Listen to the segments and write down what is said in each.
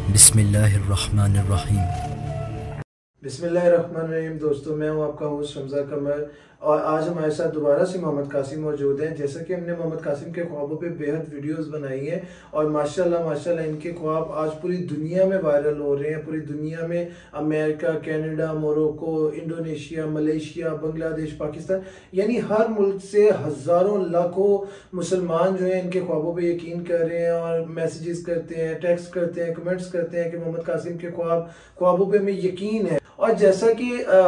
बिस्मिल्लाहिर्रहमानिर्रहीम। बिस्मिल्लाहिर्रहमानिर्रहीम। दोस्तों, मैं हूं आपका होस्ट रमज़ा कमर और आज हमारे साथ दोबारा से मोहम्मद कासिम मौजूद हैं। जैसा कि हमने मोहम्मद कासिम के ख्वाबों पे बेहद वीडियोस बनाई हैं और माशाल्लाह माशाल्लाह इनके ख्वाब आज पूरी दुनिया में वायरल हो रहे हैं। पूरी दुनिया में America, Canada, Morocco, Indonesia, Malaysia, Bangladesh, Pakistan, यानी हर मुल्क से हज़ारों लाखों मुसलमान जो हैं इनके ख्वाबों पे यकीन कर रहे हैं और मैसेजेस करते हैं, टेक्स्ट करते हैं, कमेंट्स करते हैं कि मोहम्मद कासिम के ख्वाबों पे हमें यकीन है। और जैसा कि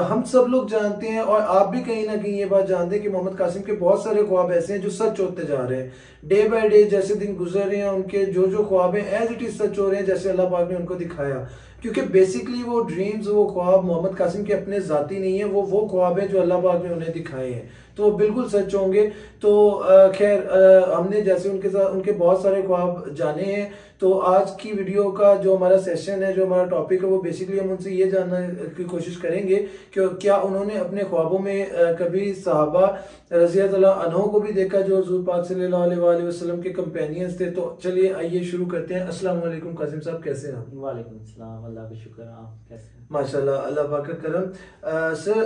हम सब लोग जानते हैं और आप भी कहीं ना कहीं ये बात जानते हैं कि मोहम्मद कासिम के बहुत सारे ख्वाब ऐसे हैं जो सच होते जा रहे हैं। डे बाय डे जैसे दिन गुजर रहे हैं उनके जो जो ख्वाब हैं एज इट इज सच हो रहे हैं जैसे अल्लाह पाक ने उनको दिखाया। क्योंकि बेसिकली वो ड्रीम्स, वो ख्वाब मोहम्मद कासिम के अपने जाती नहीं है, वो ख्वाब है जो अल्लाह पाक ने उन्हें दिखाए हैं, तो वो बिल्कुल सच होंगे। तो खैर, हमने जैसे उनके साथ उनके बहुत सारे ख्वाब जाने हैं। तो आज की वीडियो का जो हमारा सेशन है, जो हमारा टॉपिक है, वो बेसिकली हम उनसे ये जानने की कोशिश करेंगे कि क्या उन्होंने अपने ख्वाबों में कभी सहाबा रज़ी अल्लाह अन्हों को भी देखा जो हुज़ूर पाक सल्लल्लाहु अलैहि वसल्लम के कंपेनियंस थे। तो चलिए आइए शुरू करते हैं। अस्सलाम वालेकुम कासिम साहब, कैसे हैं आप? वालेकुम सलाम, अल्लाह का शुक्र। आप कैसे हैं? माशाल्लाह, अल्लाह पाक का करम। सर,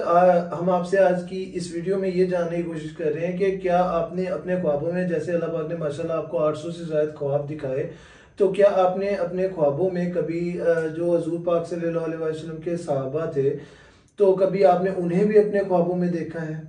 हम आपसे आज की इस वीडियो में ये जानने की कोशिश कर रहे हैं कि क्या आपने अपने ख्वाबों में, जैसे अल्लाह पाक ने माशाल्लाह आपको 800 से ज़्यादा ख्वाब दिखाए, तो क्या आपने अपने ख्वाबों में कभी जो हजूर पाक सल्लल्लाहु अलैहि वसल्लम के सहाबा थे, तो कभी आपने उन्हें भी अपने ख्वाबों में देखा है?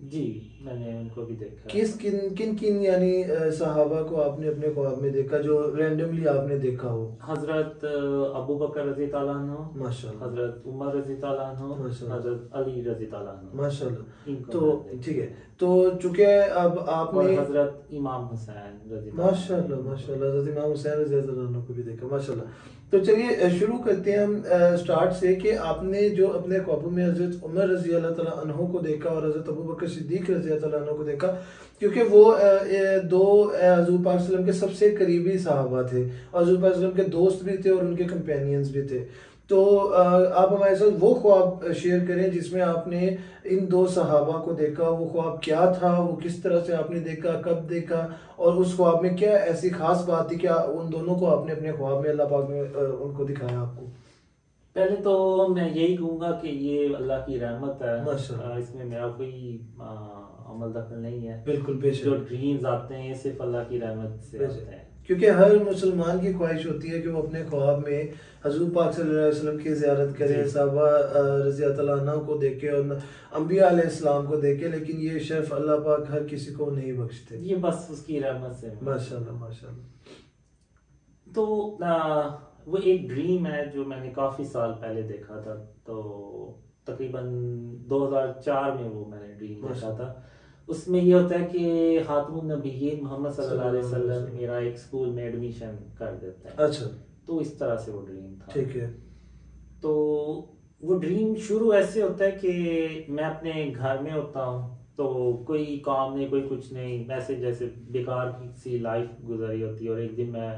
जी, मैंने उनको भी देखा है। किस किन किन किन यानी सहाबा को आपने अपने ख्वाब में देखा जो रैंडमली आपने देखा हो? हजरत अबू बकर रजी ताला अन्हु, माशाल्लाह, हजरत उमर रजी ताला अन्हु, माशाल्लाह, हजरत अली रजी ताला अन्हु, माशाल्लाह। इनको तो मैंने देखा ठीक है, तो चूंकि अब और आपने हजरत इमाम हुसैन रजी ताला अन्हु, माशाल्लाह इनको। माशाल्लाह हज़रत इमाम हुसैन रज़ियल्लाहु अन्हु को भी देखा, माशाल्लाह। तो चलिए शुरू करते हैं हम स्टार्ट से कि आपने जो अपने ख्वाबों में हज़रत उमर रज़ी अल्लाह तआला अन्हु को देखा और हज़रत अबू बकर सिद्दीक रज़ी अल्लाह तआला अन्हु को देखा, क्योंकि वो दो हज़ूर पाक सल्लल्लाहु अलैहि वसल्लम के सबसे करीबी सहाबा थे और हज़ूर पाक सल्लल्लाहु अलैहि वसल्लम के दोस्त भी थे और उनके कंपेनियंस भी थे। तो आप हमारे साथ वो ख्वाब शेयर करें जिसमें आपने इन दो सहाबा को देखा। वो ख्वाब क्या था, वो किस तरह से आपने देखा, कब देखा, और उस ख्वाब में क्या ऐसी खास बात थी कि उन दोनों को आपने अपने ख्वाब में अल्लाह पाक ने उनको दिखाया आपको? पहले तो मैं यही कहूँगा कि ये अल्लाह की रहमत है। माशाल्लाह, इसमें मेरा कोई अमल दखल नहीं है। बिल्कुल, जो बेशक, ड्रीम्स आते हैं ये सिर्फ अल्लाह की रहमत से आते बेशक। हैं। क्योंकि हर मुसलमान की ख्वाहिश होती है कि वो अपने ख्वाब में हजूर पाक सल्लल्लाहु अलैहि वसल्लम की ज़ियारत करे, जी, साहबा रज़ी अल्लाह अन्हु को देखे और अम्बिया अलैहिस्सलाम को देखे, लेकिन ये शर्फ अल्लाह पाक हर किसी को नहीं बख्शते। ये बस उसकी रहमत से मुमकिन है। माशाल्लाह माशाल्लाह। तो वो एक ड्रीम है जो मैंने काफ़ी साल पहले देखा था। तो तकरीबन 2004 में वो मैंने ड्रीम देखा था। उसमें ये होता है कि खातमुन नबिय्यीन मोहम्मद सल्लल्लाहु अलैहि सल्लल्लाहु अलैहि वसल्लम वसल्लम। मेरा एक स्कूल में एडमिशन कर देता है। अच्छा, तो इस तरह से वो ड्रीम था। ठीक है। तो वो ड्रीम शुरू ऐसे होता है कि मैं अपने घर में होता हूँ, तो कोई काम नहीं, कोई कुछ नहीं, ऐसे जैसे बेकार की सी लाइफ गुजरी होती है। और एक दिन मैं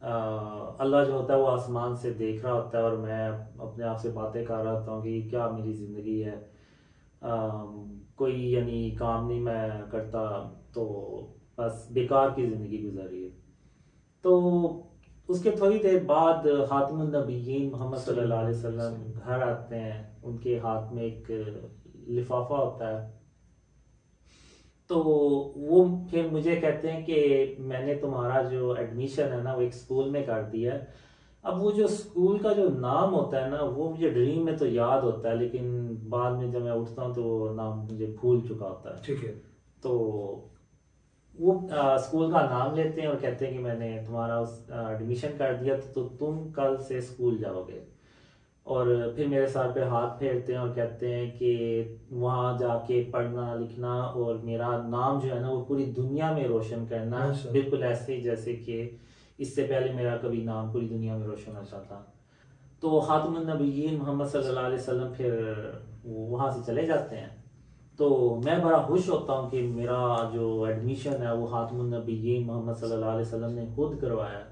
अल्लाह जो होता है वो आसमान से देख रहा होता है और मैं अपने आप से बातें कर रहा होता हूँ कि क्या मेरी ज़िंदगी है। कोई यानी काम नहीं मैं करता, तो बस बेकार की ज़िंदगी गुजरी है। तो उसके थोड़ी देर बाद खातमुन नबिय्यीन मोहम्मद सल्लल्लाहु अलैहि वसल्लम घर आते हैं। उनके हाथ में एक लिफाफा होता है। तो वो फिर मुझे कहते हैं कि मैंने तुम्हारा जो एडमिशन है ना वो एक स्कूल में कर दिया है। अब वो जो स्कूल का जो नाम होता है ना वो मुझे ड्रीम में तो याद होता है, लेकिन बाद में जब मैं उठता हूँ तो वो नाम मुझे भूल चुका होता है। ठीक है। तो वो स्कूल का नाम लेते हैं और कहते हैं कि मैंने तुम्हारा उस एडमिशन कर दिया, तो तुम कल से स्कूल जाओगे। और फिर मेरे सर पे हाथ फेरते हैं और कहते हैं कि वहाँ जाके पढ़ना लिखना और मेरा नाम जो है ना वो पूरी दुनिया में रोशन करना, माशाल्लाह, बिल्कुल ऐसे ही जैसे कि इससे पहले मेरा कभी नाम पूरी दुनिया में रोशन होता था। तो खातमुन नबिय्यीन मोहम्मद सल्लल्लाहु अलैहि वसल्लम फिर वहाँ से चले जाते हैं। तो मैं बड़ा खुश होता हूँ कि मेरा जो एडमिशन है वो खातमुन नबिय्यीन मोहम्मद सल्लल्लाहु अलैहि वसल्लम ने खुद करवाया।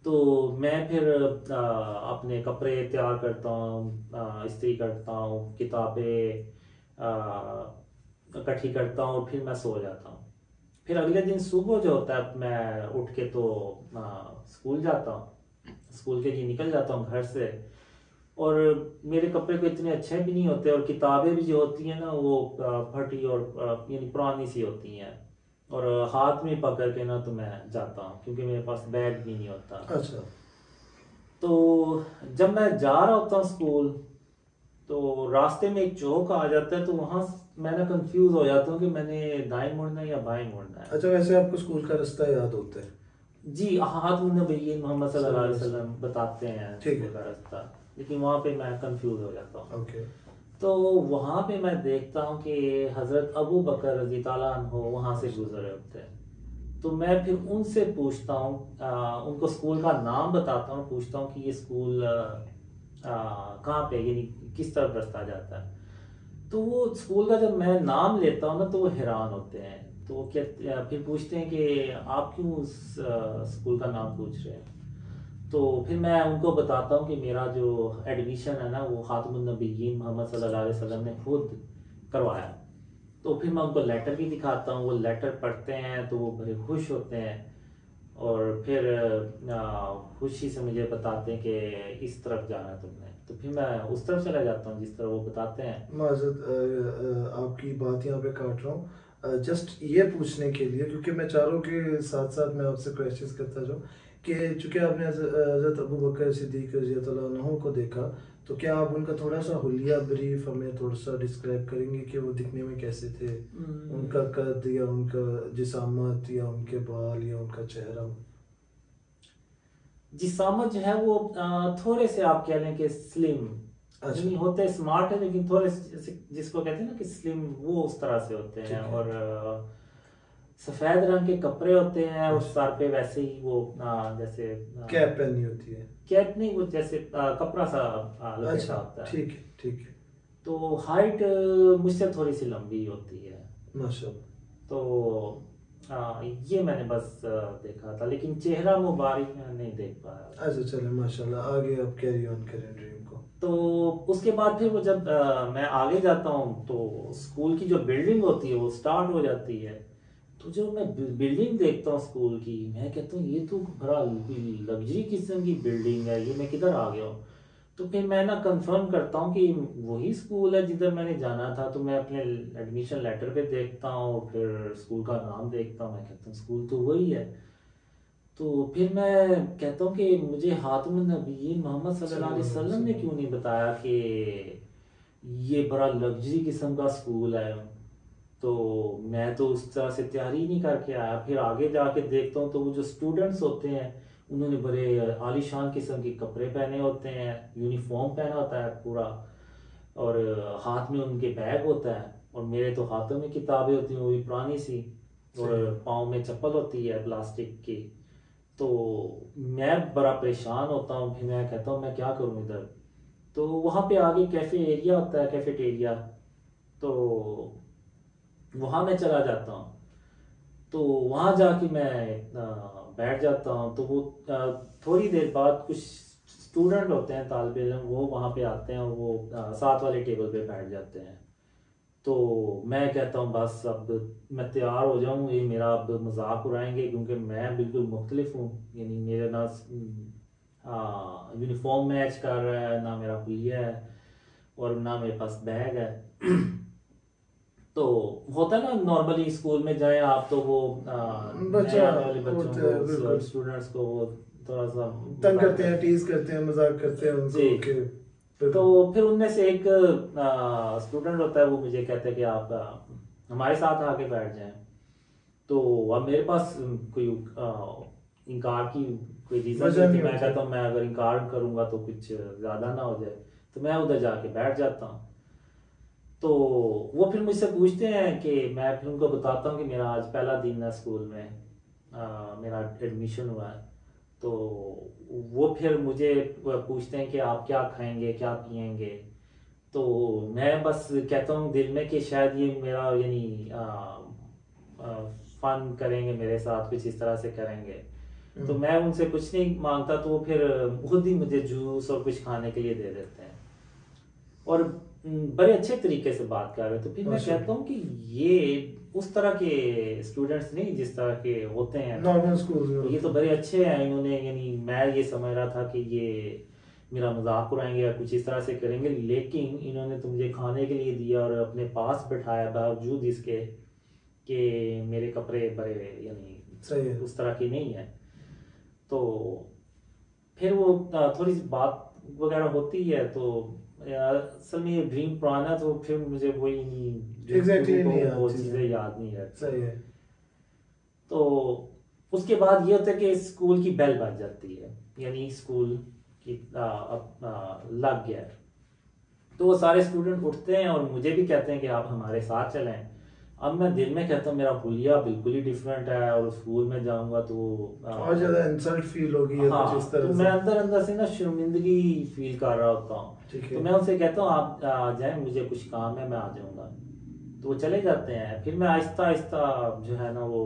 तो मैं फिर अपने कपड़े तैयार करता हूँ, इस्त्री करता हूँ, किताबें इकट्ठी करता हूँ और फिर मैं सो जाता हूँ। फिर अगले दिन सुबह जो होता है मैं उठ के तो स्कूल जाता हूँ। स्कूल के लिए निकल जाता हूँ घर से, और मेरे कपड़े को इतने अच्छे भी नहीं होते, और किताबें भी जो होती हैं ना वो फटी और यानी पुरानी सी होती हैं, और हाथ में पकड़ के ना तो मैं जाता हूँ क्योंकि मेरे पास बैग भी नहीं होता। अच्छा। तो जब मैं जा रहा होता हूँ स्कूल, तो रास्ते में एक चौक आ जाता है, तो वहां मैं ना कंफ्यूज हो जाता हूँ कि मैंने दाएं मुड़ना है या बाएं मुड़ना है। अच्छा, वैसे आपको स्कूल का रास्ता याद होता है? जी, हाथ नबी मोहम्मद सल्लल्लाहु अलैहि सल्लल्लाहु अलैहि वसल्लम वसल्लम। बताते हैं ठीक स्कूल है। का रास्ता, लेकिन वहां पे मैं कंफ्यूज हो जाता हूँ। ओके। तो वहां पे मैं देखता हूँ कि हजरत अबू बकर रजी ताला अन्हो वहां से अच्छा। गुजरे होते हैं। तो मैं फिर उनसे पूछता हूँ, उनको स्कूल का नाम बताता हूँ, पूछता हूँ कि ये स्कूल कहाँ पे, यानी किस तरफ रास्ता जाता है। तो वो स्कूल का जब मैं नाम लेता हूँ ना तो वो हैरान होते हैं। तो वो क्या फिर पूछते हैं कि आप क्यों उस स्कूल का नाम पूछ रहे हैं। तो फिर मैं उनको बताता हूँ कि मेरा जो एडमिशन है ना वो खातमुन नबिय्यीन मोहम्मद सल्लल्लाहु अलैहि वसल्लम ने खुद करवाया। तो फिर मैं उनको लेटर भी दिखाता हूँ, वो लेटर पढ़ते हैं तो वो बड़े खुश होते हैं, और फिर खुशी से मुझे बताते हैं कि इस तरफ जाना है तुमने। तो फिर मैं उस तरफ चला जाता हूँ जिस तरफ वो बताते हैं। माजरत, आपकी बात यहाँ पे काट रहा हूँ, जस्ट ये पूछने के लिए, क्योंकि मैं चारों के साथ साथ मैं आपसे क्वेश्चंस करता जाऊँ कि चूंकि आपने हज़रत अबू बकर सिद्दीक रज़ी अल्लाह अन्हु को देखा, तो क्या आप उनका थोड़ा सा हुलिया ब्रीफ हमें थोड़ा सा डिस्क्राइब करेंगे कि वो दिखने में कैसे थे? उनका कद या उनका जिसामत या उनके बाल या उनका चेहरा? जिसामत जो है वो थोड़े से आप कह लें कि स्लिम, अच्छा। यानी होते स्मार्ट है लेकिन थोड़े से जिसको कहते हैं ना कि स्लिम, वो उस तरह से होते हैं। ठीक है। और सफेद रंग के कपड़े होते हैं, और अच्छा। सर पे वैसे ही वो जैसे कैप पहनी होती है? कैप नहीं, वो जैसे कपड़ा सा लपेटा अच्छा। होता है। ठीक है, ठीक है। तो हाइट मुझसे थोड़ी सी लंबी होती है। माशाल्लाह। तो ये मैंने बस देखा था, लेकिन चेहरा मुबारक मैं नहीं देख पाया। अच्छा, चले माशाल्लाह, आगे आप कैरी ऑन करें ड्रीम को। तो उसके बाद फिर वो जब मैं आगे जाता हूँ तो स्कूल की जो बिल्डिंग होती है वो स्टार्ट हो जाती है। तो जब मैं बिल्डिंग देखता हूँ स्कूल की, मैं कहता हूँ ये तो बड़ा लग्जरी किस्म की बिल्डिंग है, ये मैं किधर आ गया हूँ। तो फिर मैं ना कंफर्म करता हूँ कि वही स्कूल है जिधर मैंने जाना था। तो मैं अपने एडमिशन लेटर पे देखता हूँ, फिर स्कूल का नाम देखता हूँ, मैं कहता हूँ स्कूल तो वही है। तो फिर मैं कहता हूँ कि मुझे हातिमुन नबिय्यीन मोहम्मद सल्लल्लाहु अलैहि सल्लल्लाहु अलैहि वसल्लम ने वसल्लम। क्यों नहीं बताया कि ये बड़ा लग्जरी किस्म का स्कूल है। तो मैं तो उस तरह से तैयारी नहीं करके आया। फिर आगे जाके देखता हूँ तो वो जो स्टूडेंट्स होते हैं उन्होंने बड़े आलीशान किस्म के कपड़े पहने होते हैं, यूनिफॉर्म पहना होता है पूरा, और हाथ में उनके बैग होता है, और मेरे तो हाथों में किताबें होती हैं वो भी पुरानी सी, और सही है। पाँव में चप्पल होती है प्लास्टिक की। तो मैं बड़ा परेशान होता हूँ, फिर मैं कहता हूँ मैं क्या करूँ इधर। तो वहाँ पे आगे कैफे एरिया होता है, कैफेटेरिया, तो वहाँ मैं चला जाता हूँ। तो वहाँ जाके मैं बैठ जाता हूँ। तो वो थोड़ी देर बाद कुछ स्टूडेंट होते हैं, तालिब इल्म, वो वहाँ पे आते हैं, और वो साथ वाले टेबल पे बैठ जाते हैं। तो मैं कहता हूँ बस अब मैं तैयार हो जाऊँ, ये मेरा अब मजाक उड़ाएंगे क्योंकि मैं बिल्कुल मुख्तलिफ हूँ, यानी मेरे ना यूनिफॉर्म मैच कर रहा है, ना मेरा हुलिया है, और ना मेरे पास बैग है। तो होता है ना नॉर्मली स्कूल में जाए आप तो वो नए बच्चा आने वाले बच्चों होते को, हैं बिल्कुल, स्टूडेंट्स को वो थोड़ा सा तंग मजाक करते हैं, करते हैं। टीज करते हैं, मजाक करते हैं जी। उनको कि तो बिल्कुल। फिर उनमें से एक स्टूडेंट होता है, वो मुझे कहता है कि आप हमारे साथ आके बैठ जाएं। तो अब मेरे पास कोई इनकार की कोई रीज़न नहीं वजह होती। नहीं मैं होती। कहता हूँ मैं अगर इनकार करूँगा तो कुछ ज़्यादा ना हो जाए, तो मैं उधर जाके बैठ जाता हूँ। तो वो फिर मुझसे पूछते हैं कि मैं फिर उनको बताता हूँ कि मेरा आज पहला दिन है स्कूल में, मेरा एडमिशन हुआ है। तो वो फिर मुझे पूछते हैं कि आप क्या खाएंगे क्या पिएंगे। तो मैं बस कहता हूँ दिल में कि शायद ये मेरा यानी फन करेंगे मेरे साथ, कुछ इस तरह से करेंगे। तो हम्म। मैं उनसे कुछ नहीं मांगता, तो वो फिर खुद ही मुझे जूस और कुछ खाने के लिए दे देते हैं। और बड़े अच्छे तरीके से बात कर रहे। तो फिर मैं कहता हूँ कि ये उस तरह के स्टूडेंट्स नहीं जिस तरह के होते हैं नॉर्मल स्कूल में, ये तो बड़े अच्छे हैं। इन्होंने यानी मैं ये समझ रहा था कि ये मेरा मजाक उड़ाएंगे या कुछ इस तरह से करेंगे, लेकिन इन्होंने तो मुझे खाने के लिए दिया और अपने पास बैठाया बावजूद इसके कि मेरे कपड़े बड़े यानी सही है। उस तरह की नहीं है। तो फिर वो थोड़ी सी बात वगैरह होती है। तो यार असल में ये ड्रीम पुराना, तो फिर मुझे वही नहीं एग्जैक्टली नहीं वो याद चीज़ें याद नहीं रहती। सही है। तो उसके बाद ये होता है कि स्कूल की बेल बज जाती है, यानी स्कूल की लग गया है। तो वो सारे स्टूडेंट उठते हैं और मुझे भी कहते हैं कि आप हमारे साथ चलें। अब मैं दिल में कहता हूँ मेरा हुलिया बिल्कुल ही डिफरेंट है और स्कूल में जाऊंगा तो और ज्यादा इंसल्ट फील होगी या हाँ, कुछ इस तरह तो से। मैं अंदर अंदर से ना शर्मिंदगी फील कर रहा होता हूँ। ठीक है। तो मैं उनसे कहता हूँ आप जाएं, मुझे कुछ काम है, मैं आ जाऊंगा। तो वो चले जाते हैं। फिर मैं आहिस्ता आहिस्ता जो है ना वो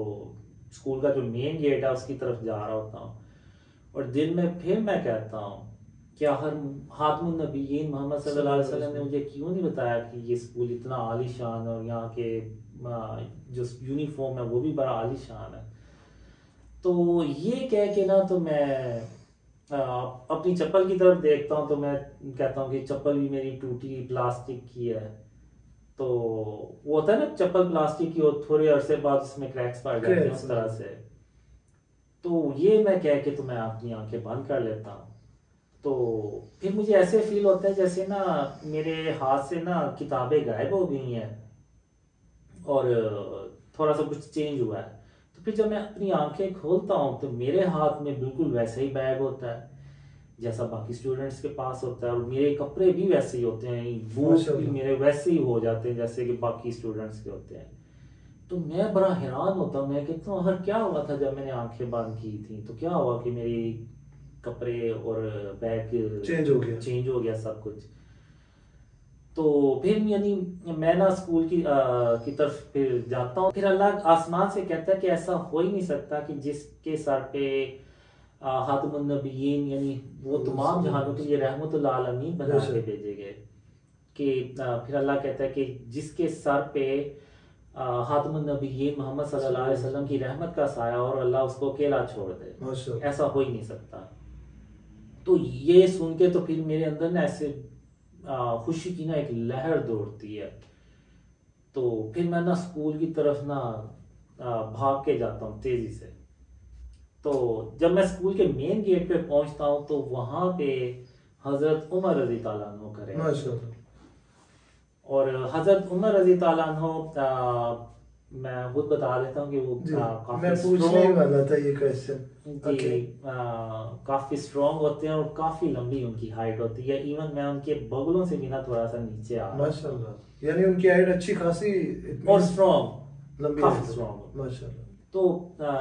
स्कूल का जो मेन गेट है उसकी तरफ जा रहा होता हूँ। और दिल में फिर मैं कहता हूँ क्या हर हातमुन नबीयीन मोहम्मद सल्लल्लाहु अलैहि वसल्लम ने मुझे क्यों नहीं बताया कि ये स्कूल इतना आलीशान और यहाँ के जो यूनिफॉर्म है वो भी बड़ा आलीशान है। तो ये कह के ना तो मैं अपनी चप्पल की तरफ देखता हूँ। तो मैं कहता हूँ कि चप्पल भी मेरी टूटी प्लास्टिक की है। तो वो होता है ना चप्पल प्लास्टिक की और थोड़े अरसे बाद उसमें क्रैक्स पड़ जाते हैं उस तरह से। तो ये मैं कह के तो मैं अपनी आंखें बंद कर लेता हूँ। तो फिर मुझे ऐसे फील होता है जैसे ना मेरे हाथ से ना किताबें गायब हो गई हैं और थोड़ा सा कुछ चेंज हुआ है। तो फिर जब मैं अपनी आंखें खोलता हूँ तो मेरे हाथ में बिल्कुल वैसा ही बैग होता है जैसा बाकी स्टूडेंट्स के पास होता है, और मेरे कपड़े भी वैसे ही होते हैं, बूट भी मेरे वैसे ही हो जाते हैं जैसे कि बाकी स्टूडेंट्स के होते हैं। तो मैं बड़ा हैरान होता हूँ, मैं कहता हूँ हर क्या हुआ था जब मैंने आंखें बंद की थी, तो क्या हुआ कि मेरी कपड़े और बैग चेंज हो गया सब कुछ। तो फिर यानी मैं ना स्कूल की तरफ फिर जाता हूँ। फिर अल्लाह आसमान से कहता है कि ऐसा हो ही नहीं सकता कि जिसके सर पे खातमुन नबिय्यीन यानी वो तमाम जहानों के लिए रहमतुल आलमीन बना के भेजे गए, कि फिर अल्लाह कहता है कि जिसके सर पे खातमुन नबिय्यीन मोहम्मद सल्लल्लाहु अलैहि वसल्लम की रहमत का साया और अल्लाह उसको अकेला छोड़ दे, ऐसा हो ही नहीं सकता। तो ये सुन के तो फिर मेरे अंदर ना ऐसे खुशी की ना एक लहर दौड़ती है। तो फिर मैं ना स्कूल की तरफ ना भाग के जाता हूँ तेजी से। तो जब मैं स्कूल के मेन गेट पे पहुंचता हूँ तो वहां पे हजरत उमर रजी ताला अन्हु खड़े हैं। और हजरत उमर रजी ताला अन्हु मैं खुद बता देता हूँ कि वो मैं पूछने ही वाला था ये क्वेश्चन जी। काफी स्ट्रॉन्ग होते हैं और काफी लंबी उनकी हाइट होती है। इवन मैं उनके बगलों से भी ना थोड़ा सा नीचे आ रहा माशाल्लाह, यानी उनकी हाइट अच्छी खासी और स्ट्रॉन्ग, लंबी, काफी स्ट्रॉन्ग माशाल्लाह। तो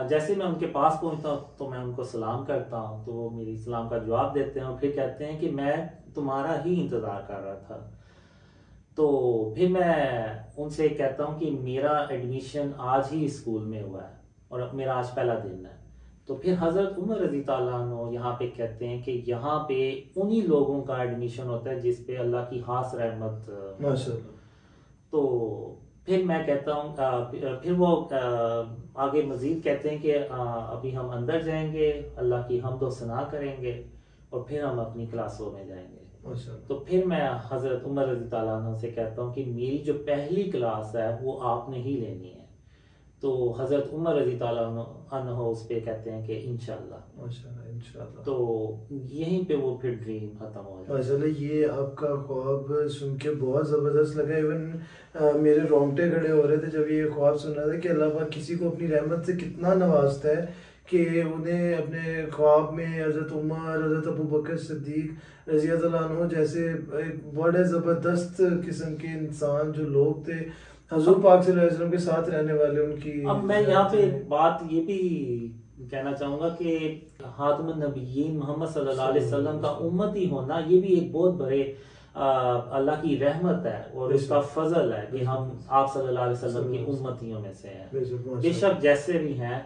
जैसे मैं उनके पास पहुंचता हूँ तो मैं उनको सलाम करता हूँ, तो वो मेरी सलाम का जवाब देते हैं और फिर कहते हैं कि मैं तुम्हारा ही इंतजार कर रहा था। तो फिर मैं उनसे कहता हूँ कि मेरा एडमिशन आज ही स्कूल में हुआ है और मेरा आज पहला दिन है। तो फिर हजरत उमर रजी ताला अन्हु यहाँ पे कहते हैं कि यहाँ पे उन्हीं लोगों का एडमिशन होता है जिस पे अल्लाह की खास रहमत माशाल्लाह। तो फिर मैं कहता हूँ फिर वो आगे मजीद कहते हैं कि अभी हम अंदर जाएंगे, अल्लाह की हमद व सना करेंगे और फिर हम अपनी क्लासों में जाएंगे। तो फिर मैं हजरत उमर रजी ताला अन्हु से कहता हूँ कि मेरी जो पहली क्लास है वो आपने ही लेनी है। तो हजरत उमर रजी ताला अन्हु उस पे कहते हैं कि इंशाल्लाह। माशाल्लाह, इंशाल्लाह। तो यहीं पे वो फिर ड्रीम खत्म हो जाता है। माशाल्लाह, ये आपका ख्वाब सुन के बहुत ज़बरदस्त लगा। इवन मेरे रोंगटे खड़े हो रहे थे जब ये ख्वाब सुन रहा था कि अल्लाह पाक किसी को अपनी रहमत से कितना नवाजता है कि उन्हें अपने ख्वाब में हज़रत उमर, हज़रत अबू बकर सिद्दीक रज़ी अल्लाह अन्हु जैसे एक बड़े ज़बरदस्त किस्म के इंसान जो लोग थे हजूर पाक सल्लल्लाहु अलैहि वसल्लम के साथ रहने वाले उनकी। अब मैं यहाँ पे एक बात ये भी कहना चाहूंगा कि खातमुन नबिय्यीन मोहम्मद सल्लल्लाहु अलैहि वसल्लम का उम्मती होना ये भी एक बहुत बड़े अल्लाह की रहमत है और उसका फजल है कि हम आप सल्लल्लाहु अलैहि वसल्लम की उम्मतियों में से हैं। बेशक जैसे भी हैं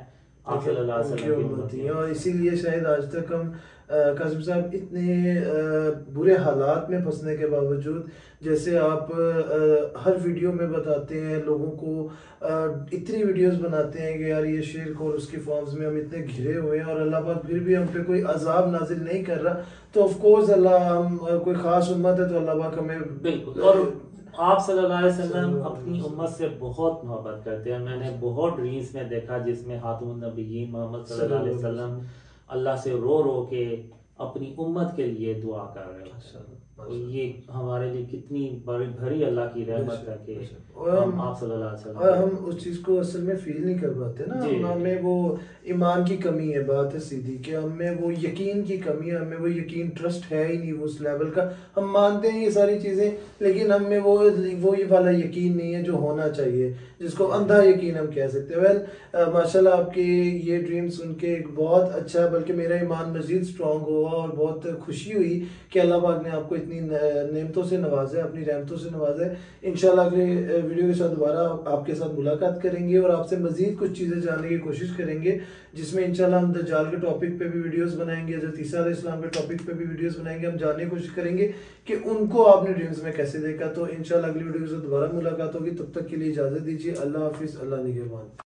आप सल्लल्लाहु अलैहि वसल्लम की उम्मतियों, और इसीलिए शायद आज तक हम कासिम साहब, इतने बुरे हालात में फंसने के बावजूद जैसे आप हर वीडियो में बताते हैं लोगों को, इतनी वीडियोस बनाते हैं कि यार ये शिर्क और उसकी फॉर्म्स में हम इतने घिरे हुए हैं और अल्लाह पाक फिर भी हम पे कोई अजाब नाजिल नहीं कर रहा, तो ऑफ कोर्स अल्लाह, हम कोई खास उम्मत है तो अल्लाह पाक हमें बिल्कुल। और आप सल्लल्लाहु अलैहि वसल्लम अपनी उम्मत से बहुत मोहब्बत करते हैं। मैंने बहुत ड्रीम्स में देखा जिसमें खातमुन नबिय्यीन मोहम्मद सल्लल्लाहु अलैहि वसल्लम अल्लाह से रो रो के अपनी उम्मत के लिए दुआ कर रहे होते हैं। तो ये हमारे लिए कितनी बड़ी भरी अल्लाह की रहमत है कि हम आप सल्लल्लाहु अलैहि वसल्लम और हम उस चीज़ को असल में फील नहीं कर पाते ना, जी हमें वो ईमान की कमी है, बात है सीधी कि हमें वो यकीन की कमी है, हमें वो यकीन, ट्रस्ट है ही नहीं वो उस लेवल का। हम मानते हैं ये सारी चीज़ें, लेकिन हमें वो ये वाला यकीन नहीं है जो होना चाहिए, जिसको अंधा यकीन हम कह सकते हैं। वेल, माशाल्लाह आपके ये ड्रीम सुन के एक बहुत अच्छा, बल्कि मेरा ईमान मज़ीद स्ट्रॉन्ग हुआ और बहुत खुशी हुई कि अल्लाह पाक ने आपको इतनी नेमतों से नवाजा है, अपनी रहमतों से नवाजा है। इंशाल्लाह अगले वीडियो के साथ दोबारा आपके साथ मुलाकात करेंगे और आपसे मजीद कुछ चीज़ें जानने की कोशिश करेंगे, जिसमें इंशाल्लाह हम दज्जाल के टॉपिक पे भी वीडियोस बनाएंगे, हज़रत ईसा अलैहिस्सलाम के टॉपिक पे भी वीडियोस बनाएंगे। हम जानने की कोशिश करेंगे कि उनको आपने ड्रीम्स में कैसे देखा। तो इंशाल्लाह अगली वीडियो के साथ दोबारा मुलाकात होगी, तब तक के लिए इजाज़त दीजिए। अल्लाह हाफिज़, अल्लाह निगहबान।